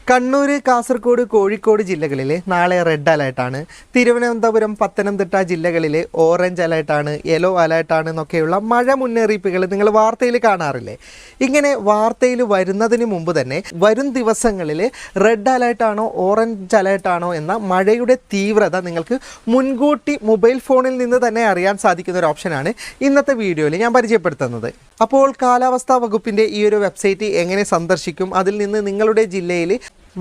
കണ്ണൂർ, കാസർഗോഡ്, കോഴിക്കോട് ജില്ലകളിൽ നാളെ റെഡ് അലേർട്ടാണ്. തിരുവനന്തപുരം, പത്തനംതിട്ട ജില്ലകളിൽ ഓറഞ്ച് അലേർട്ടാണ്, യെല്ലോ അലേർട്ടാണ് എന്നൊക്കെയുള്ള മഴ മുന്നറിയിപ്പുകൾ നിങ്ങൾ വാർത്തയിൽ കാണാറില്ലേ? ഇങ്ങനെ വാർത്തയിൽ വരുന്നതിന് മുമ്പ് തന്നെ വരും ദിവസങ്ങളിൽ റെഡ് അലേർട്ടാണോ ഓറഞ്ച് അലേർട്ടാണോ എന്ന മഴയുടെ തീവ്രത നിങ്ങൾക്ക് മുൻകൂട്ടി മൊബൈൽ ഫോണിൽ നിന്ന് തന്നെ അറിയാൻ സാധിക്കുന്ന ഒരു ഓപ്ഷനാണ് ഇന്നത്തെ വീഡിയോയിൽ ഞാൻ പരിചയപ്പെടുത്തുന്നത്. അപ്പോൾ കാലാവസ്ഥാ വകുപ്പിൻ്റെ ഈ ഒരു വെബ്സൈറ്റ് എങ്ങനെ സന്ദർശിക്കും, അതിൽ നിന്ന് നിങ്ങളുടെ ജില്ലയിൽ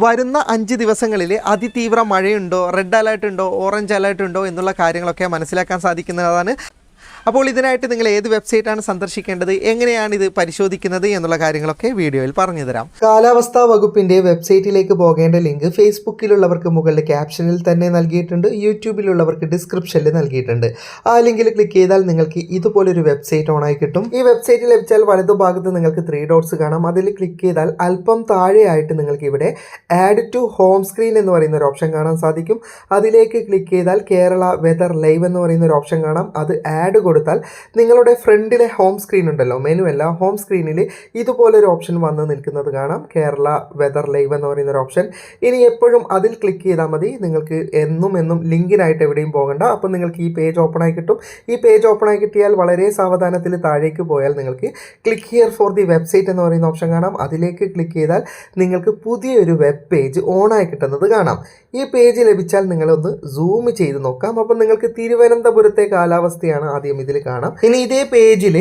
വരുന്ന 5 ദിവസങ്ങളിൽ അതിതീവ്ര മഴയുണ്ടോ, റെഡ് അലേർട്ട് ഉണ്ടോ, ഓറഞ്ച് അലേർട്ട് ഉണ്ടോ എന്നുള്ള കാര്യങ്ങളൊക്കെ മനസ്സിലാക്കാൻ സാധിക്കുന്നതാണ്. അപ്പോൾ ഇതിനായിട്ട് നിങ്ങൾ ഏത് വെബ്സൈറ്റാണ് സന്ദർശിക്കേണ്ടത്, എങ്ങനെയാണ് ഇത് പരിശോധിക്കുന്നത് എന്നുള്ള കാര്യങ്ങളൊക്കെ വീഡിയോയിൽ പറഞ്ഞു തരാം. കാലാവസ്ഥാ വകുപ്പിൻ്റെ വെബ്സൈറ്റിലേക്ക് പോകേണ്ട ലിങ്ക് ഫേസ്ബുക്കിലുള്ളവർക്ക് മുകളിൽ ക്യാപ്ഷനിൽ തന്നെ നൽകിയിട്ടുണ്ട്, യൂട്യൂബിലുള്ളവർക്ക് ഡിസ്ക്രിപ്ഷനിൽ നൽകിയിട്ടുണ്ട്. ആ ലിങ്കിൽ ക്ലിക്ക് ചെയ്താൽ നിങ്ങൾക്ക് ഇതുപോലൊരു വെബ്സൈറ്റ് ഓണായി കിട്ടും. ഈ വെബ്സൈറ്റ് ലഭിച്ചാൽ വലതുഭാഗത്ത് നിങ്ങൾക്ക് 3 ഡോട്ട്സ് കാണാം. അതിൽ ക്ലിക്ക് ചെയ്താൽ അല്പം താഴെയായിട്ട് നിങ്ങൾക്ക് ഇവിടെ ആഡ് ടു ഹോം സ്ക്രീൻ എന്ന് പറയുന്ന ഒരു ഓപ്ഷൻ കാണാൻ സാധിക്കും. അതിലേക്ക് ക്ലിക്ക് ചെയ്താൽ കേരള വെതർ ലൈവ് എന്ന് പറയുന്ന ഒരു ഓപ്ഷൻ കാണാം. അത് ആഡ് കൊടുത്താൽ നിങ്ങളുടെ ഫ്രണ്ടിലെ ഹോം സ്ക്രീൻ ഉണ്ടല്ലോ, മെനു അല്ല, ഹോം സ്ക്രീനിൽ ഇതുപോലൊരു ഓപ്ഷൻ വന്ന് നിൽക്കുന്നത് കാണാം, കേരള വെതർ ലൈവ് എന്ന് പറയുന്ന ഒരു ഓപ്ഷൻ. ഇനി എപ്പോഴും അതിൽ ക്ലിക്ക് ചെയ്താൽ മതി, നിങ്ങൾക്ക് എന്നും ലിങ്കിനായിട്ട് എവിടെയും പോകണ്ട. അപ്പോൾ നിങ്ങൾക്ക് ഈ പേജ് ഓപ്പൺ ആയി കിട്ടും. ഈ പേജ് ഓപ്പൺ ആയി കിട്ടിയാൽ വളരെ സാവധാനത്തിൽ താഴേക്ക് പോയാൽ നിങ്ങൾക്ക് click here for the website എന്ന് പറയുന്ന ഓപ്ഷൻ കാണാം. അതിലേക്ക് ക്ലിക്ക് ചെയ്താൽ നിങ്ങൾക്ക് പുതിയൊരു വെബ് പേജ് ഓണായി കിട്ടുന്നത് കാണാം. ഈ പേജ് ലഭിച്ചാൽ നിങ്ങളൊന്ന് സൂം ചെയ്ത് നോക്കാം. അപ്പം നിങ്ങൾക്ക് തിരുവനന്തപുരത്തെ കാലാവസ്ഥയാണ് ആദ്യം ഇതിൽ കാണാം. ഇനി ഇതേ പേജിൽ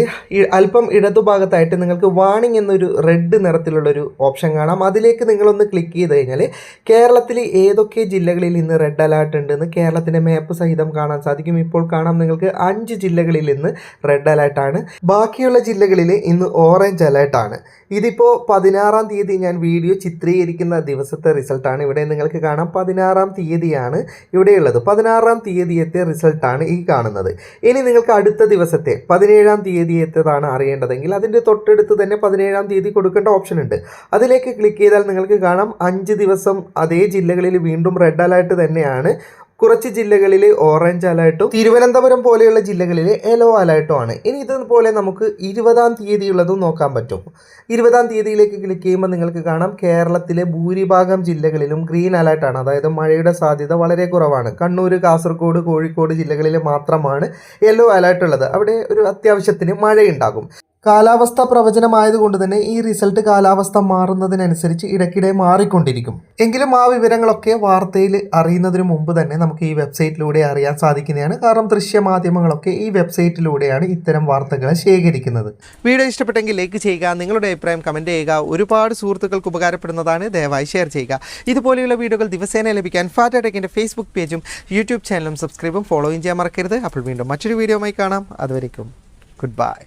അല്പം ഇടതുഭാഗത്തായിട്ട് നിങ്ങൾക്ക് വാണിംഗ് എന്നൊരു റെഡ് നിറത്തിലുള്ളൊരു ഓപ്ഷൻ കാണാം. അതിലേക്ക് നിങ്ങളൊന്ന് ക്ലിക്ക് ചെയ്ത് കഴിഞ്ഞാൽ കേരളത്തിൽ ഏതൊക്കെ ജില്ലകളിൽ ഇന്ന് റെഡ് അലേർട്ട് ഉണ്ടെന്ന് കേരളത്തിൻ്റെ മാപ്പ് സഹിതം കാണാൻ സാധിക്കും. ഇപ്പോൾ കാണാം നിങ്ങൾക്ക് 5 ജില്ലകളിൽ ഇന്ന് റെഡ് അലേർട്ടാണ്. ബാക്കിയുള്ള ജില്ലകളിൽ ഇന്ന് ഓറഞ്ച് അലേർട്ടാണ്. ഇതിപ്പോൾ 16-ാം തീയതി ഞാൻ വീഡിയോ ചിത്രീകരിക്കുന്ന ദിവസത്തെ റിസൾട്ടാണ്. ഇവിടെ നിങ്ങൾക്ക് കാണാം 16-ാം തീയതിയാണ് ഇവിടെയുള്ളത്. 16-ാം തീയതിയത്തെ റിസൾട്ടാണ് ഈ കാണുന്നത്. ഇനി നിങ്ങൾക്ക് അടുത്ത ദിവസത്തെ 17-ാം തീയതിയത്തേതാണ് അറിയേണ്ടതെങ്കിൽ അതിൻ്റെ തൊട്ടടുത്ത് തന്നെ 17-ാം തീയതി കൊടുക്കേണ്ട ഓപ്ഷൻ ഉണ്ട്. അതിലേക്ക് ക്ലിക്ക് ചെയ്താൽ നിങ്ങൾക്ക് കാണാം 5 ദിവസം അതേ ജില്ലകളിൽ വീണ്ടും റെഡ് അലേർട്ട് തന്നെയാണ്. കുറച്ച് ജില്ലകളിൽ ഓറഞ്ച് അലേർട്ടും തിരുവനന്തപുരം പോലെയുള്ള ജില്ലകളിൽ യെല്ലോ അലേർട്ടും ആണ്. ഇനി ഇതുപോലെ നമുക്ക് 20-ാം തീയതിയുള്ളതും നോക്കാൻ പറ്റും. 20-ാം തീയതിയിലേക്ക് ക്ലിക്ക് ചെയ്യുമ്പോൾ നിങ്ങൾക്ക് കാണാം കേരളത്തിലെ ഭൂരിഭാഗം ജില്ലകളിലും ഗ്രീൻ അലേർട്ടാണ്, അതായത് മഴയുടെ സാധ്യത വളരെ കുറവാണ്. കണ്ണൂർ, കാസർഗോഡ്, കോഴിക്കോട് ജില്ലകളിൽ മാത്രമാണ് യെല്ലോ അലേർട്ട് ഉള്ളത്. അവിടെ ഒരു അത്യാവശ്യത്തിന് മഴയുണ്ടാകും. കാലാവസ്ഥ പ്രവചനമായതുകൊണ്ട് തന്നെ ഈ റിസൾട്ട് കാലാവസ്ഥ മാറുന്നതിനനുസരിച്ച് ഇടയ്ക്കിടെ മാറിക്കൊണ്ടിരിക്കും. എങ്കിലും ആ വിവരങ്ങളൊക്കെ വാർത്തയിൽ അറിയുന്നതിന് മുമ്പ് തന്നെ നമുക്ക് ഈ വെബ്സൈറ്റിലൂടെ അറിയാൻ സാധിക്കുന്നതാണ്. കാരണം ദൃശ്യമാധ്യമങ്ങളൊക്കെ ഈ വെബ്സൈറ്റിലൂടെയാണ് ഇത്തരം വാർത്തകൾ ശേഖരിക്കുന്നത്. വീഡിയോ ഇഷ്ടപ്പെട്ടെങ്കിൽ ലൈക്ക് ചെയ്യുക, നിങ്ങളുടെ അഭിപ്രായം കമൻറ്റ് ചെയ്യുക. ഒരുപാട് സുഹൃത്തുക്കൾക്ക് ഉപകാരപ്പെടുന്നതാണ്, ദയവായി ഷെയർ ചെയ്യുക. ഇതുപോലെയുള്ള വീഡിയോകൾ ദിവസേന ലഭിക്കാൻ ഫാറ്റ് ടെക്കിൻ്റെ ഫേസ്ബുക്ക് പേജും യൂട്യൂബ് ചാനലും സബ്സ്ക്രൈബും ഫോളോയും ചെയ്യാൻ മറക്കരുത്. അപ്പോൾ വീണ്ടും മറ്റൊരു വീഡിയോയുമായി കാണാം. അതുവരേക്കും ഗുഡ് ബൈ.